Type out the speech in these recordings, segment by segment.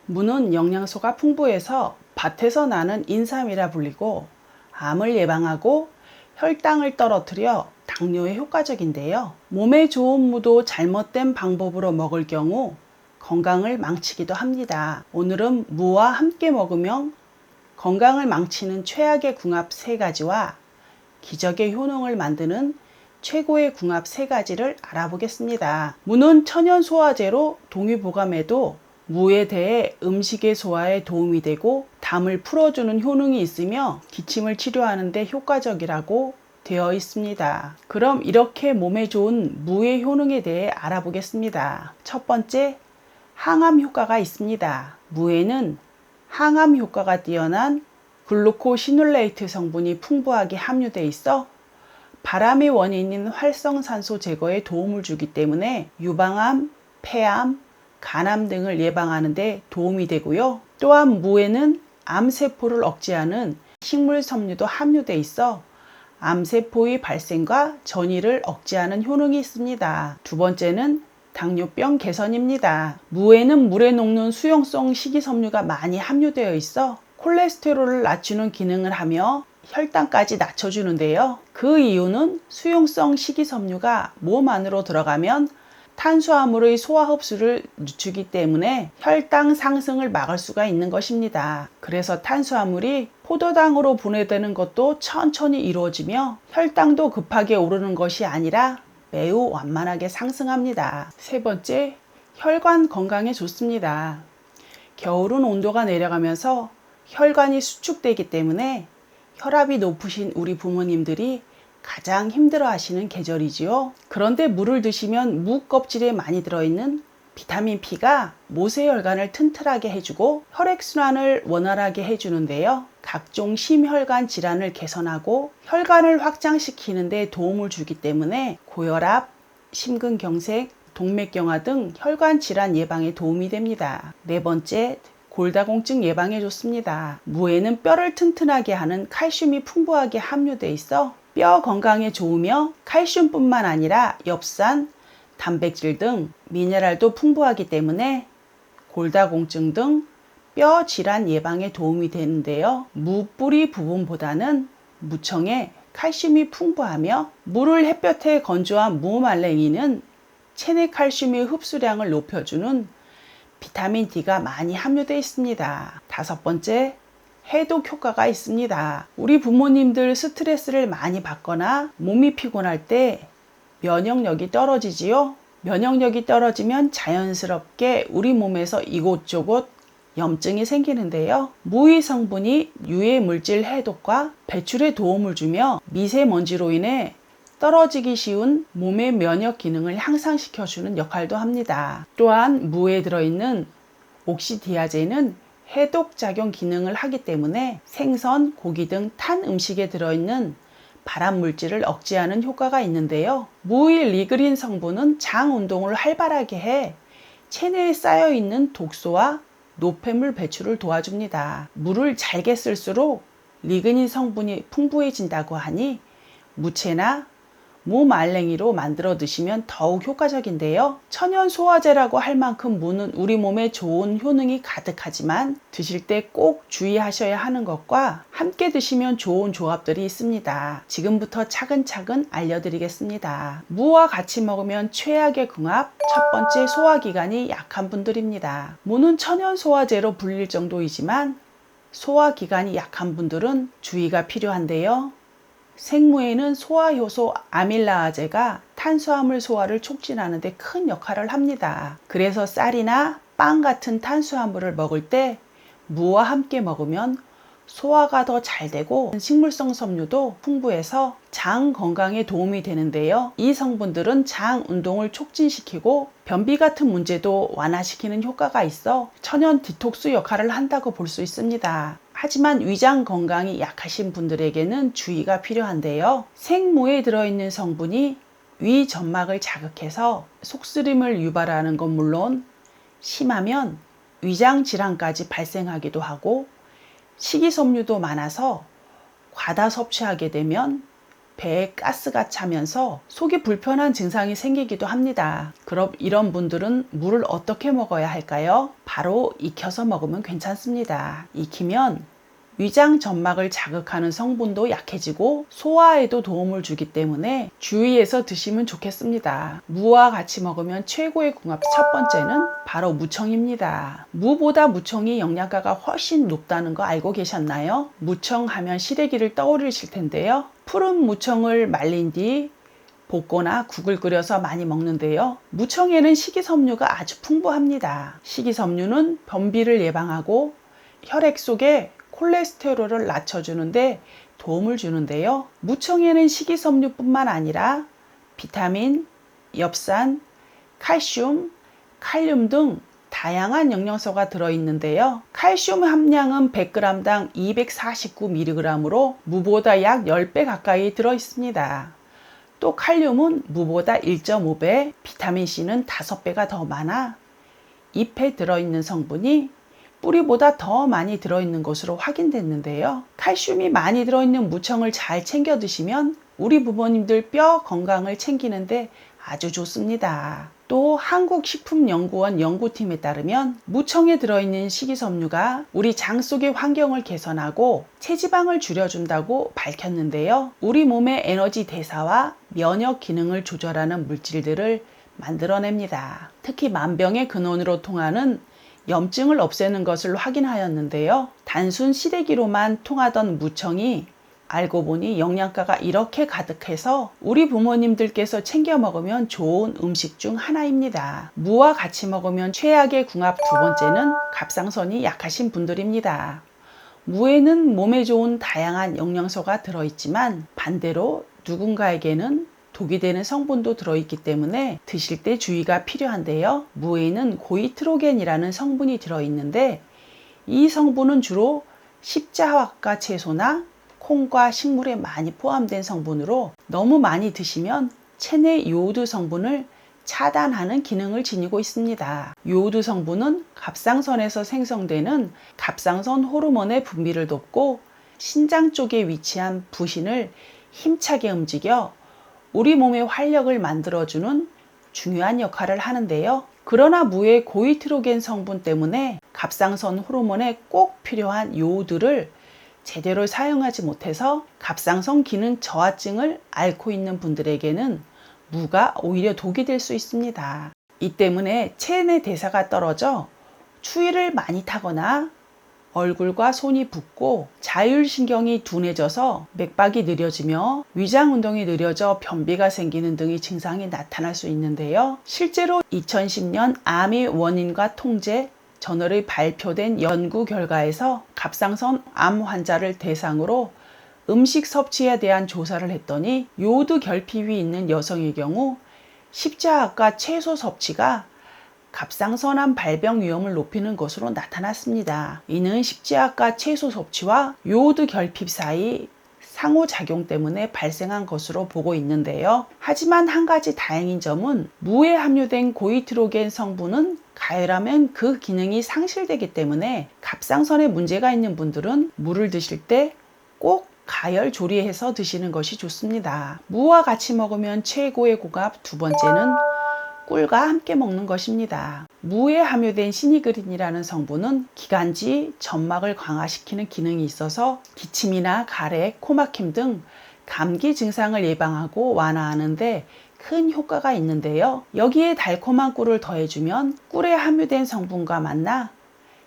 무는 영양소가 풍부해서 밭에서 나는 인삼이라 불리고 암을 예방하고 혈당을 떨어뜨려 당뇨에 효과적인데요. 몸에 좋은 무도 잘못된 방법으로 먹을 경우 건강을 망치기도 합니다. 오늘은 무와 함께 먹으면 건강을 망치는 최악의 궁합 3가지와 기적의 효능을 만드는 최고의 궁합 3가지를 알아보겠습니다. 무는 천연 소화제로 동의보감에도 무에 대해 음식의 소화에 도움이 되고 담을 풀어주는 효능이 있으며 기침을 치료하는 데 효과적이라고 되어 있습니다. 그럼 이렇게 몸에 좋은 무의 효능에 대해 알아보겠습니다. 첫 번째, 항암 효과가 있습니다. 무에는 항암 효과가 뛰어난 글루코시놀레이트 성분이 풍부하게 함유되어 있어 바람의 원인인 활성산소 제거에 도움을 주기 때문에 유방암, 폐암, 간암 등을 예방하는 데 도움이 되고요. 또한 무에는 암세포를 억제하는 식물섬유도 함유되어 있어 암세포의 발생과 전이를 억제하는 효능이 있습니다. 두 번째는 당뇨병 개선입니다. 무에는 물에 녹는 수용성 식이섬유가 많이 함유되어 있어 콜레스테롤을 낮추는 기능을 하며 혈당까지 낮춰주는데요. 그 이유는 수용성 식이섬유가 몸 안으로 들어가면 탄수화물의 소화 흡수를 늦추기 때문에 혈당 상승을 막을 수가 있는 것입니다. 그래서 탄수화물이 포도당으로 분해되는 것도 천천히 이루어지며 혈당도 급하게 오르는 것이 아니라 매우 완만하게 상승합니다. 세 번째, 혈관 건강에 좋습니다. 겨울은 온도가 내려가면서 혈관이 수축되기 때문에 혈압이 높으신 우리 부모님들이 가장 힘들어 하시는 계절이지요. 그런데 물을 드시면 무 껍질에 많이 들어있는 비타민 P가 모세혈관을 튼튼하게 해주고 혈액순환을 원활하게 해주는데요. 각종 심혈관 질환을 개선하고 혈관을 확장시키는 데 도움을 주기 때문에 고혈압, 심근경색, 동맥경화 등 혈관 질환 예방에 도움이 됩니다. 네 번째, 골다공증 예방에 좋습니다. 무에는 뼈를 튼튼하게 하는 칼슘이 풍부하게 함유되어 있어 뼈 건강에 좋으며 칼슘뿐만 아니라 엽산, 단백질 등 미네랄도 풍부하기 때문에 골다공증 등 뼈 질환 예방에 도움이 되는데요. 무 뿌리 부분보다는 무청에 칼슘이 풍부하며 무를 햇볕에 건조한 무말랭이는 체내 칼슘의 흡수량을 높여주는 비타민 D가 많이 함유되어 있습니다. 다섯 번째, 해독 효과가 있습니다. 우리 부모님들 스트레스를 많이 받거나 몸이 피곤할 때 면역력이 떨어지지요. 면역력이 떨어지면 자연스럽게 우리 몸에서 이곳저곳 염증이 생기는데요. 무의 성분이 유해 물질 해독과 배출에 도움을 주며 미세먼지로 인해 떨어지기 쉬운 몸의 면역 기능을 향상시켜주는 역할도 합니다. 또한 무에 들어있는 옥시디아제는 해독작용 기능을 하기 때문에 생선, 고기 등 탄 음식에 들어있는 발암 물질을 억제하는 효과가 있는데요. 무의 리그린 성분은 장 운동을 활발하게 해 체내에 쌓여있는 독소와 노폐물 배출을 도와줍니다. 무를 잘게 쓸수록 리그닌 성분이 풍부해진다고 하니 무채나 무말랭이로 만들어 드시면 더욱 효과적인데요. 천연 소화제라고 할 만큼 무는 우리 몸에 좋은 효능이 가득하지만 드실 때 꼭 주의하셔야 하는 것과 함께 드시면 좋은 조합들이 있습니다. 지금부터 차근차근 알려드리겠습니다. 무와 같이 먹으면 최악의 궁합, 첫 번째, 소화기관이 약한 분들입니다. 무는 천연 소화제로 불릴 정도이지만 소화기관이 약한 분들은 주의가 필요한데요. 생무에는 소화효소 아밀라아제가 탄수화물 소화를 촉진하는 데 큰 역할을 합니다. 그래서 쌀이나 빵 같은 탄수화물을 먹을 때 무와 함께 먹으면 소화가 더 잘 되고 식물성 섬유도 풍부해서 장 건강에 도움이 되는데요. 이 성분들은 장 운동을 촉진시키고 변비 같은 문제도 완화시키는 효과가 있어 천연 디톡스 역할을 한다고 볼 수 있습니다. 하지만 위장 건강이 약하신 분들에게는 주의가 필요한데요. 생무에 들어있는 성분이 위 점막을 자극해서 속쓰림을 유발하는 건 물론 심하면 위장 질환까지 발생하기도 하고 식이섬유도 많아서 과다 섭취하게 되면 배에 가스가 차면서 속이 불편한 증상이 생기기도 합니다. 그럼 이런 분들은 물을 어떻게 먹어야 할까요? 바로 익혀서 먹으면 괜찮습니다. 익히면 위장 점막을 자극하는 성분도 약해지고 소화에도 도움을 주기 때문에 주의해서 드시면 좋겠습니다. 무와 같이 먹으면 최고의 궁합 첫 번째는 바로 무청입니다. 무보다 무청이 영양가가 훨씬 높다는 거 알고 계셨나요? 무청 하면 시래기를 떠올리실 텐데요. 푸른 무청을 말린 뒤 볶거나 국을 끓여서 많이 먹는데요. 무청에는 식이섬유가 아주 풍부합니다. 식이섬유는 변비를 예방하고 혈액 속에 콜레스테롤을 낮춰주는데 도움을 주는데요. 무청에는 식이섬유뿐만 아니라 비타민, 엽산, 칼슘, 칼륨 등 다양한 영양소가 들어있는데요. 칼슘 함량은 100g당 249mg으로 무보다 약 10배 가까이 들어있습니다. 또 칼륨은 무보다 1.5배, 비타민C는 5배가 더 많아 잎에 들어있는 성분이 뿌리보다 더 많이 들어있는 것으로 확인됐는데요. 칼슘이 많이 들어있는 무청을 잘 챙겨 드시면 우리 부모님들 뼈 건강을 챙기는데 아주 좋습니다. 또 한국식품연구원 연구팀에 따르면 무청에 들어있는 식이섬유가 우리 장 속의 환경을 개선하고 체지방을 줄여준다고 밝혔는데요. 우리 몸의 에너지 대사와 면역 기능을 조절하는 물질들을 만들어냅니다. 특히 만병의 근원으로 통하는 염증을 없애는 것을 확인하였는데요. 단순 시래기로만 통하던 무청이 알고 보니 영양가가 이렇게 가득해서 우리 부모님들께서 챙겨 먹으면 좋은 음식 중 하나입니다. 무와 같이 먹으면 최악의 궁합 두 번째는 갑상선이 약하신 분들입니다. 무에는 몸에 좋은 다양한 영양소가 들어있지만 반대로 누군가에게는 독이 되는 성분도 들어있기 때문에 드실 때 주의가 필요한데요. 무에는 고이트로겐이라는 성분이 들어있는데 이 성분은 주로 십자화과 채소나 콩과 식물에 많이 포함된 성분으로 너무 많이 드시면 체내 요오드 성분을 차단하는 기능을 지니고 있습니다. 요오드 성분은 갑상선에서 생성되는 갑상선 호르몬의 분비를 돕고 신장 쪽에 위치한 부신을 힘차게 움직여 우리 몸의 활력을 만들어주는 중요한 역할을 하는데요. 그러나 무의 고이트로겐 성분 때문에 갑상선 호르몬에 꼭 필요한 요오드를 제대로 사용하지 못해서 갑상선 기능 저하증을 앓고 있는 분들에게는 무가 오히려 독이 될 수 있습니다. 이 때문에 체내 대사가 떨어져 추위를 많이 타거나 얼굴과 손이 붓고 자율신경이 둔해져서 맥박이 느려지며 위장 운동이 느려져 변비가 생기는 등의 증상이 나타날 수 있는데요. 실제로 2010년 암의 원인과 통제 저널에 발표된 연구 결과에서 갑상선 암 환자를 대상으로 음식 섭취에 대한 조사를 했더니 요오드 결핍이 있는 여성의 경우 십자화과 채소 섭취가 갑상선암 발병 위험을 높이는 것으로 나타났습니다. 이는 십자화과 채소 섭취와 요오드 결핍 사이 상호작용 때문에 발생한 것으로 보고 있는데요. 하지만 한 가지 다행인 점은 무에 함유된 고이트로겐 성분은 가열하면 그 기능이 상실되기 때문에 갑상선에 문제가 있는 분들은 무를 드실 때 꼭 가열 조리해서 드시는 것이 좋습니다. 무와 같이 먹으면 최고의 궁합 두 번째는 꿀과 함께 먹는 것입니다. 무에 함유된 시니그린이라는 성분은 기관지, 점막을 강화시키는 기능이 있어서 기침이나 가래, 코막힘 등 감기 증상을 예방하고 완화하는데 큰 효과가 있는데요. 여기에 달콤한 꿀을 더해주면 꿀에 함유된 성분과 만나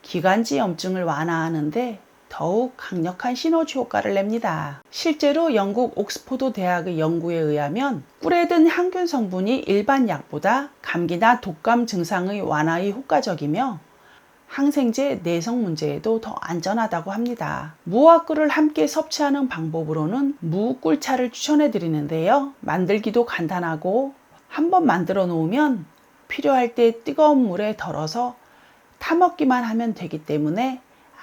기관지 염증을 완화하는데 더욱 강력한 시너지 효과를 냅니다. 실제로 영국 옥스포드 대학의 연구에 의하면 꿀에 든 항균 성분이 일반 약보다 감기나 독감 증상의 완화에 효과적이며 항생제 내성 문제에도 더 안전하다고 합니다. 무와 꿀을 함께 섭취하는 방법으로는 무 꿀차를 추천해 드리는데요. 만들기도 간단하고 한번 만들어 놓으면 필요할 때 뜨거운 물에 덜어서 타먹기만 하면 되기 때문에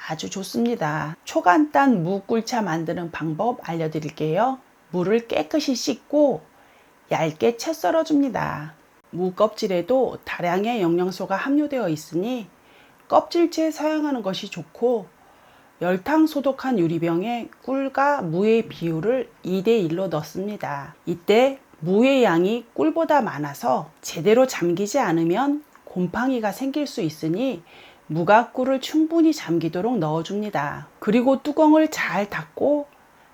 아주 좋습니다. 초간단 무 꿀차 만드는 방법 알려드릴게요. 무를 깨끗이 씻고 얇게 채 썰어줍니다. 무 껍질에도 다량의 영양소가 함유되어 있으니 껍질째 사용하는 것이 좋고 열탕 소독한 유리병에 꿀과 무의 비율을 2대1로 넣습니다. 이때 무의 양이 꿀보다 많아서 제대로 잠기지 않으면 곰팡이가 생길 수 있으니 무가 꿀을 충분히 잠기도록 넣어줍니다. 그리고 뚜껑을 잘 닫고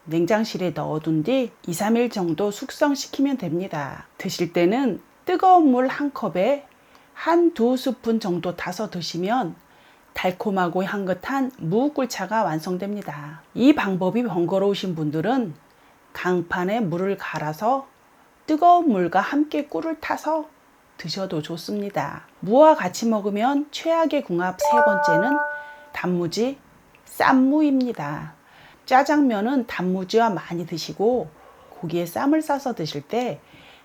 냉장실에 넣어둔 뒤 2-3일 정도 숙성시키면 됩니다. 드실 때는 뜨거운 물 1컵에 1-2스푼 정도 타서 드시면 달콤하고 향긋한 무꿀차가 완성됩니다. 이 방법이 번거로우신 분들은 강판에 물을 갈아서 뜨거운 물과 함께 꿀을 타서 드셔도 좋습니다. 무와 같이 먹으면 최악의 궁합 세 번째는 단무지, 쌈무입니다. 짜장면은 단무지와 많이 드시고 고기에 쌈을 싸서 드실 때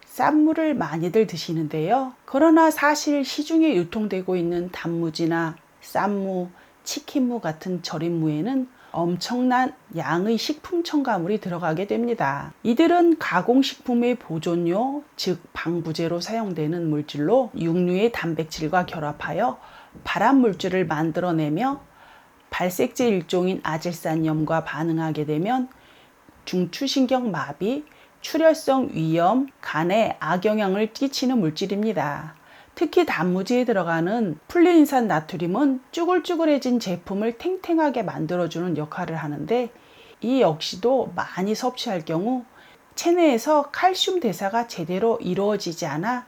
쌈무를 많이들 드시는데요. 그러나 사실 시중에 유통되고 있는 단무지나 쌈무, 치킨무 같은 절인 무에는 엄청난 양의 식품 첨가물이 들어가게 됩니다. 이들은 가공식품의 보존료, 즉 방부제로 사용되는 물질로 육류의 단백질과 결합하여 발암물질을 만들어내며 발색제 일종인 아질산염과 반응하게 되면 중추신경 마비, 출혈성 위염, 간에 악영향을 끼치는 물질입니다. 특히 단무지에 들어가는 플리인산 나트륨은 쭈글쭈글해진 제품을 탱탱하게 만들어주는 역할을 하는데 이 역시도 많이 섭취할 경우 체내에서 칼슘 대사가 제대로 이루어지지 않아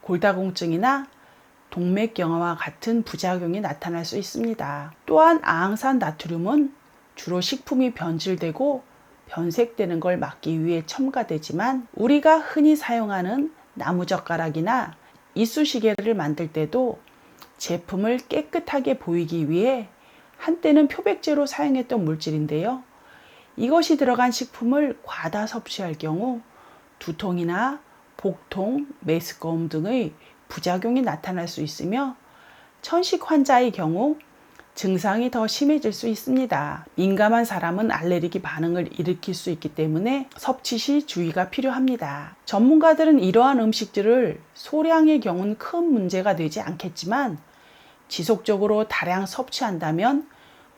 골다공증이나 동맥경화와 같은 부작용이 나타날 수 있습니다. 또한 아항산 나트륨은 주로 식품이 변질되고 변색되는 걸 막기 위해 첨가되지만 우리가 흔히 사용하는 나무젓가락이나 이쑤시개를 만들 때도 제품을 깨끗하게 보이기 위해 한때는 표백제로 사용했던 물질인데요. 이것이 들어간 식품을 과다 섭취할 경우 두통이나 복통, 메스꺼움 등의 부작용이 나타날 수 있으며 천식 환자의 경우 증상이 더 심해질 수 있습니다. 민감한 사람은 알레르기 반응을 일으킬 수 있기 때문에 섭취 시 주의가 필요합니다. 전문가들은 이러한 음식들을 소량의 경우는 큰 문제가 되지 않겠지만 지속적으로 다량 섭취한다면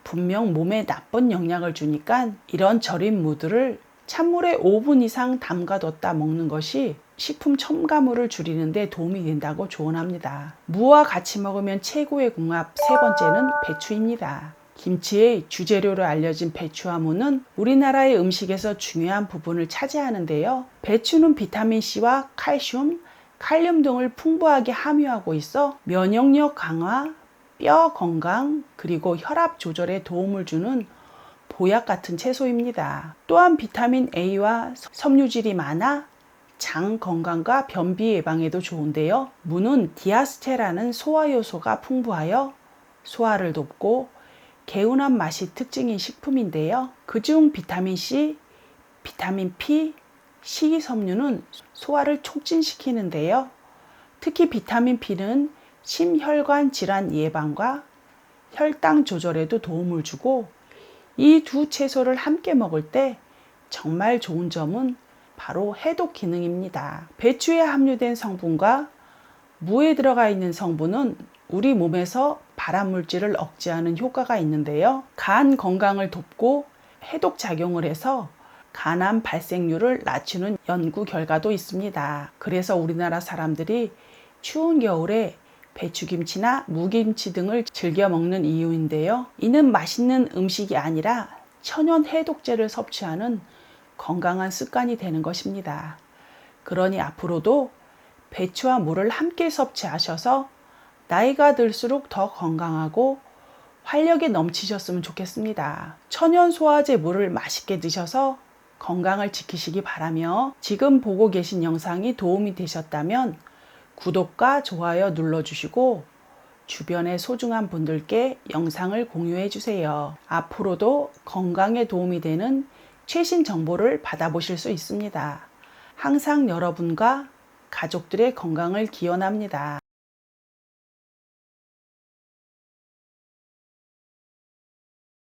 분명 몸에 나쁜 영향을 주니까 이런 절인 무들을 찬물에 5분 이상 담가뒀다 먹는 것이 식품 첨가물을 줄이는 데 도움이 된다고 조언합니다. 무와 같이 먹으면 최고의 궁합 세 번째는 배추입니다. 김치의 주재료로 알려진 배추와 무는 우리나라의 음식에서 중요한 부분을 차지하는데요. 배추는 비타민C와 칼슘, 칼륨 등을 풍부하게 함유하고 있어 면역력 강화, 뼈 건강, 그리고 혈압 조절에 도움을 주는 보약 같은 채소입니다. 또한 비타민 A와 섬유질이 많아 장 건강과 변비 예방에도 좋은데요. 무는 디아스테라는 소화 요소가 풍부하여 소화를 돕고 개운한 맛이 특징인 식품인데요. 그중 비타민 C, 비타민 P, 식이섬유는 소화를 촉진시키는데요. 특히 비타민 P는 심혈관 질환 예방과 혈당 조절에도 도움을 주고 이 두 채소를 함께 먹을 때 정말 좋은 점은 바로 해독 기능입니다. 배추에 함유된 성분과 무에 들어가 있는 성분은 우리 몸에서 발암물질을 억제하는 효과가 있는데요. 간 건강을 돕고 해독 작용을 해서 간암 발생률을 낮추는 연구 결과도 있습니다. 그래서 우리나라 사람들이 추운 겨울에 배추김치나 무김치 등을 즐겨 먹는 이유인데요. 이는 맛있는 음식이 아니라 천연 해독제를 섭취하는 건강한 습관이 되는 것입니다. 그러니 앞으로도 배추와 무를 함께 섭취하셔서 나이가 들수록 더 건강하고 활력이 넘치셨으면 좋겠습니다. 천연 소화제 무를 맛있게 드셔서 건강을 지키시기 바라며 지금 보고 계신 영상이 도움이 되셨다면 구독과 좋아요 눌러주시고 주변의 소중한 분들께 영상을 공유해 주세요. 앞으로도 건강에 도움이 되는 최신 정보를 받아보실 수 있습니다. 항상 여러분과 가족들의 건강을 기원합니다.